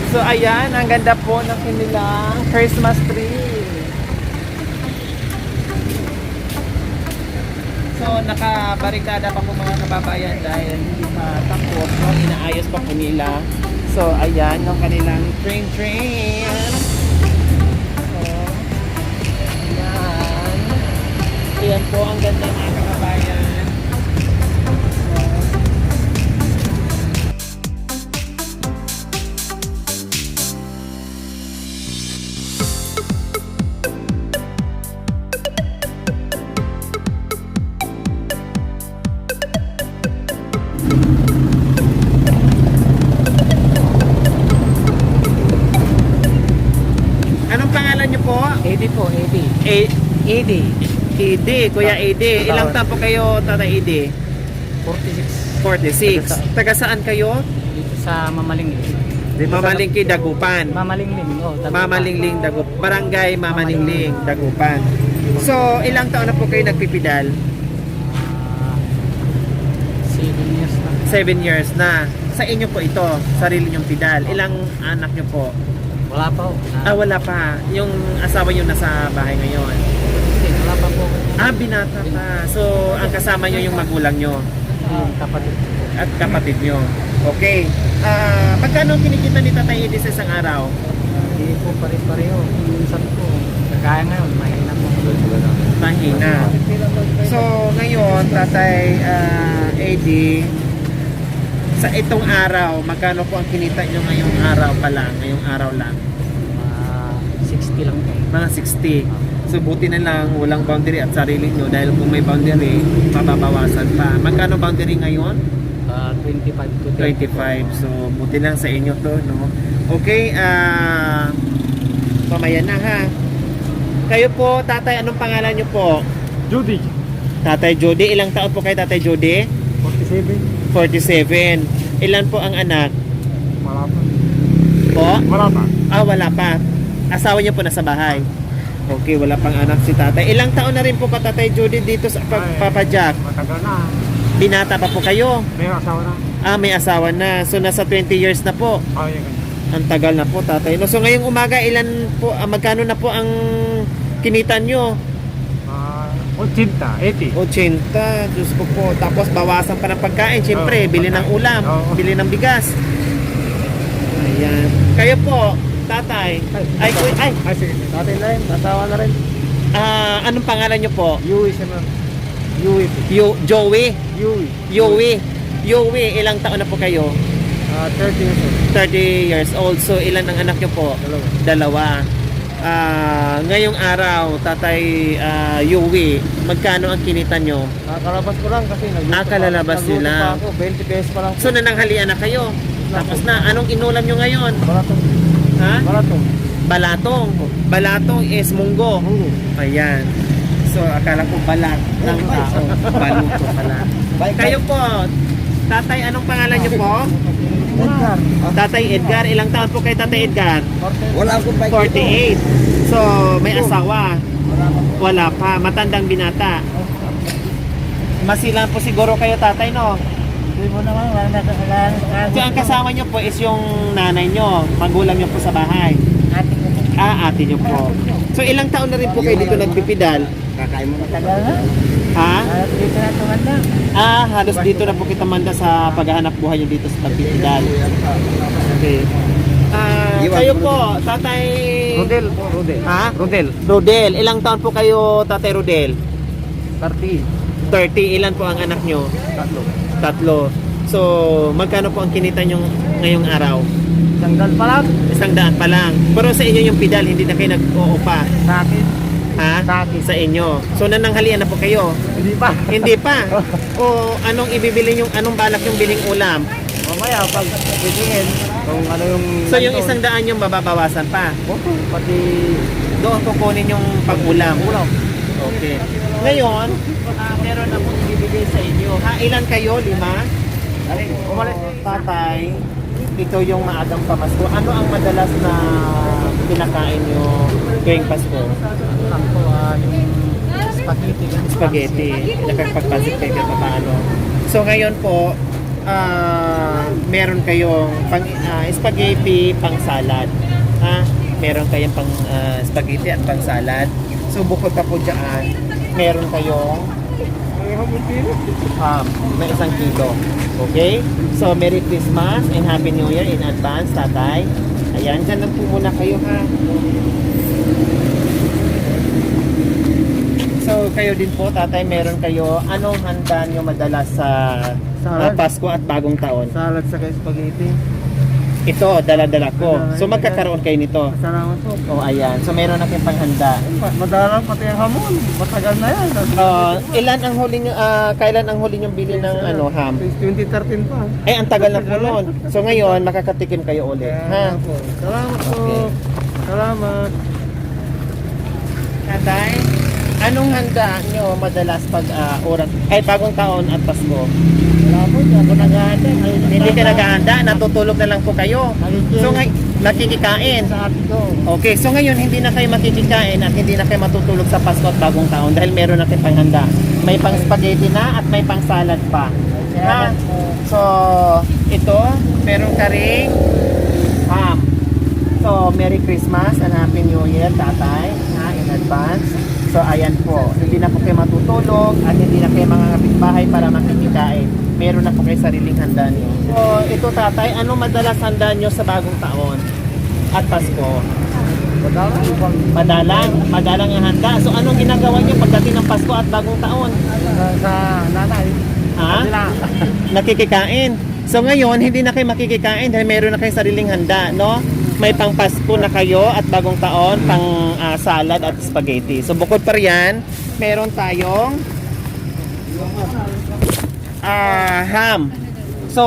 So ayan, ang ganda po ng kanilang Christmas tree. So nakabarikada pa po mga kababayan dahil hindi pa tapos, no? Inaayos pa po nila. So ayan yung kanilang train. So ayan. Ayan po ang ganda mga kababayan. Anong pangalan niyo po? Eddie po, Eddie. Eddie. Ede, Kuya Ede. Ilang taon po kayo, Tata Ede? 46. 46. Taga saan kayo? Dito sa Mamalingling. Mamalingki, Dagupan. Mamalingling, oh. Mamalingling, Dagupan. Barangay Mamalingling, Dagupan. So, ilang taon na po kayo nagpipidal? 7 years na. 7 years na. Sa inyo po ito, sarili nyong pidal. Ilang anak nyo po? Wala pa, oh. Wala pa. Yung asawa nyo nasa bahay ngayon. Hindi, wala pa po. Binata pa. So, ang kasama nyo yung magulang nyo Yung kapatid. at kapatid nyo. Okay. Magkano kinikita ni Tatay Ede sa isang araw? Hindi po pare-pareho. Minsan po, kagaya ngayon, mahina po. Mahina. So, ngayon, Tatay Ede, sa itong araw, magkano po ang kinita nyo ngayong araw pa lang? Ngayong araw lang? 60 lang po. Mga 60. So, buti na lang, walang boundary at sarili nyo dahil kung may boundary, mababawasan pa. Magkano boundary ngayon? 25 to 25. So, buti lang sa inyo to, no? Okay, mamaya na ha. Kayo po, tatay, anong pangalan nyo po? Judy. Tatay Jody, ilang taon po kayo, Tatay Jody? 47. 47. Ilan po ang anak? Wala pa. Po? Wala pa. Wala pa. Asawa niyo po nasa bahay. Okay, wala pang anak si tatay. Ilang taon na rin po ka, Tatay Jody, dito sa Papa Jack? Matagal na. Binata pa po kayo? May asawa na. May asawa na. So, nasa 20 years na po. Yan ganyan. Ang tagal na po, tatay. No? So, ngayong umaga, ilan po, magkano na po ang kinitan nyo? 80. 80. Diyos ko po. Tapos, bawasan pa ng pagkain. Siyempre, bili ng ulam, bili ng bigas. Ayan. Kayo po, tatay. Ay, sige. Tatay na rin. Asawa na rin. anong pangalan nyo po? Yui siya na. Yui. Joey? Yui. Yui, ilang taon na po kayo? 30 years old. 30 years old. So, ilan ang anak nyo po? Dalawa. Ngayong araw, Tatay Yui, magkano ang kinita nyo? Nakalabas ko lang kasi Kalalabas nyo lang. Ako, 20 pesos pa lang. So, nananghalian na kayo. Tapos na, anong inulam nyo ngayon? Baratong. Ha? Baratong. Balatong. Balatong is munggo. Ayan. So, akala ko balat ng tao. Baluto pala. Kayo po, tatay, anong pangalan nyo po? Edgar. Tatay Edgar, ilang taon po kay Tatay Edgar? Wala akong 48. So, may asawa? Wala pa. Matandang binata. Masilan po siguro kayo, tatay, no? Hindi mo naman, wala na kasalanan. So, ang kasama nyo po is yung nanay nyo, magulang nyo po sa bahay. Ate ko. Ate nyo po. So, ilang taon na rin po kayo dito nagpipidal? Kakain mo matagal na. Ha? Dito na tumanda. Halos dito na po kita manda sa paghahanap buhay nyo dito sa pagpipidal. Okay. Kayo po, Tatay... Rodel po, Rodel. Ha? Rodel. Rodel. Ilang taon po kayo, Tatay Rodel? 30. 30. Ilan po ang anak nyo? Tatlo. 3. So, magkano po ang kinita nyo ngayong araw? Sanggal pa lang. 100 pa lang. Pero sa inyo yung pidal, hindi na kayo nag-uupa. Sa akin. Ha? Sa akin. Sa inyo. So, nananghalian na po kayo? Hindi pa. Hindi pa. O anong ibibili yung, anong balak yung biling ulam? Mamaya, pag titingin, kung ano yung... So, yung 100 yung mababawasan pa. Opo, pati... Doon kukunin yung pag-ulam. Ulam. Okay. Ngayon, meron akong ibibigay sa inyo. Ilan kayo? 5? Umalis. Tatay, ito yung maagang pamasko. Ano ang madalas na pinakain nyo tuwing Pasko? Ang po, yung spaghetti. Spaghetti. Nakapagpasit kayo kahit paano. So ngayon po, meron kayong pang spaghetti, pang salad. Ha? Meron kayong pang spaghetti at pang salad. So bukod pa po dyan, meron kayong na 1 kilo. Okay? So Merry Christmas and Happy New Year in advance, tatay. Ayan, dyan lang po muna kayo ha. So kayo din po, tatay, meron kayo, anong handa nyo madalas sa Salad. Pasko at Bagong Taon? Salad sa spaghetti. Ito, dala-dala ko. So magkakaroon kayo nito. Salamat po. O ayan, so meron na kayong panghanda. Madalang pati ang hamon. Matagal na yan. Ilan ang huli nyo, kailan ang huli nyo bili ng ham? Since 2013 pa. Ang tagal na po noon. So ngayon, makakatikim kayo ulit. Ha? Po. Salamat po. Okay. Salamat. Tatay, anong handa nyo madalas pag Bagong Taon at Pasko? Wala po. Hindi ako naghahanda. Hindi ka naghahanda, natutulog na lang po kayo. So nakikikain. Sa atin ko. Okay, so ngayon hindi na kayo makikikain at hindi na kayo matutulog sa Pasko at Bagong Taon dahil meron natin panghanda. May pang spaghetti na at may pang salad pa. Ha? So, ito, meron ka ring ham. So, Merry Christmas and Happy New Year, tatay, ha, in advance. So, ayan po. Hindi na po kayo matutulog at hindi na kayo mga kapitbahay para makikikain. Meron na po kayo sariling handa niyo. So, ito tatay, ano madalas handa niyo sa Bagong Taon at Pasko? Madalang ang handa. So, anong ginagawa niyo pagdating ng Pasko at Bagong Taon? Sa nanay. Ha? Nakikikain. So, ngayon, hindi na kayo makikikain dahil meron na kayong sariling handa, no? May pang Pasko na kayo at Bagong Taon, pang salad at spaghetti. So, bukod pa riyan, meron tayong ham. So,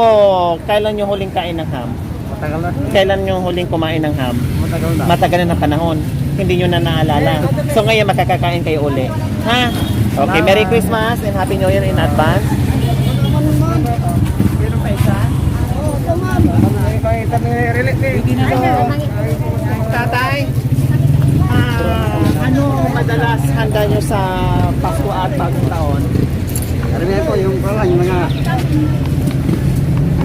kailan nyo huling kain ng ham? Matagal na. Kailan nyo huling kumain ng ham? Matagal na. Matagal na ng panahon. Hindi nyo na naalala. So, ngayon makakakain kayo uli. Ha? Okay, Merry Christmas and Happy New Year in advance. Meron pa isa? Tatay, ano madalas handa nyo sa Pasko at Bagong Taon? Karamihan po yung mga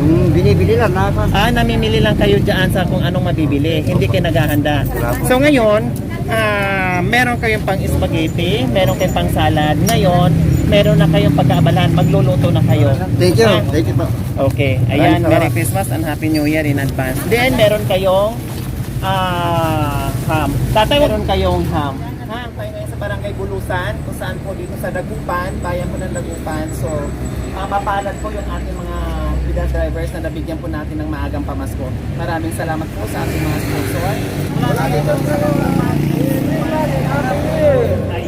yung binibili lang na Namimili lang kayo dyan sa kung anong mabibili. Hindi kayo naghahanda. So ngayon, meron kayong pang spaghetti, meron kayong pang salad. Ngayon, meron na kayong pagkaabalahan. Magluluto na kayo. Thank you. Ha? Thank you po. Okay. Ayan, Maraming Merry salamat. Christmas and Happy New Year in advance. Then, meron kayong ham. Tatay, meron kayong ham. Ha? Tayo ngayon sa Barangay Bulusan, kung saan po dito sa Dagupan, bayan po ng Dagupan. So, mapalad po yung ating mga bidang drivers na nabigyan po natin ng maagang pamasko. Maraming salamat po sa ating mga sponsor. Ayan.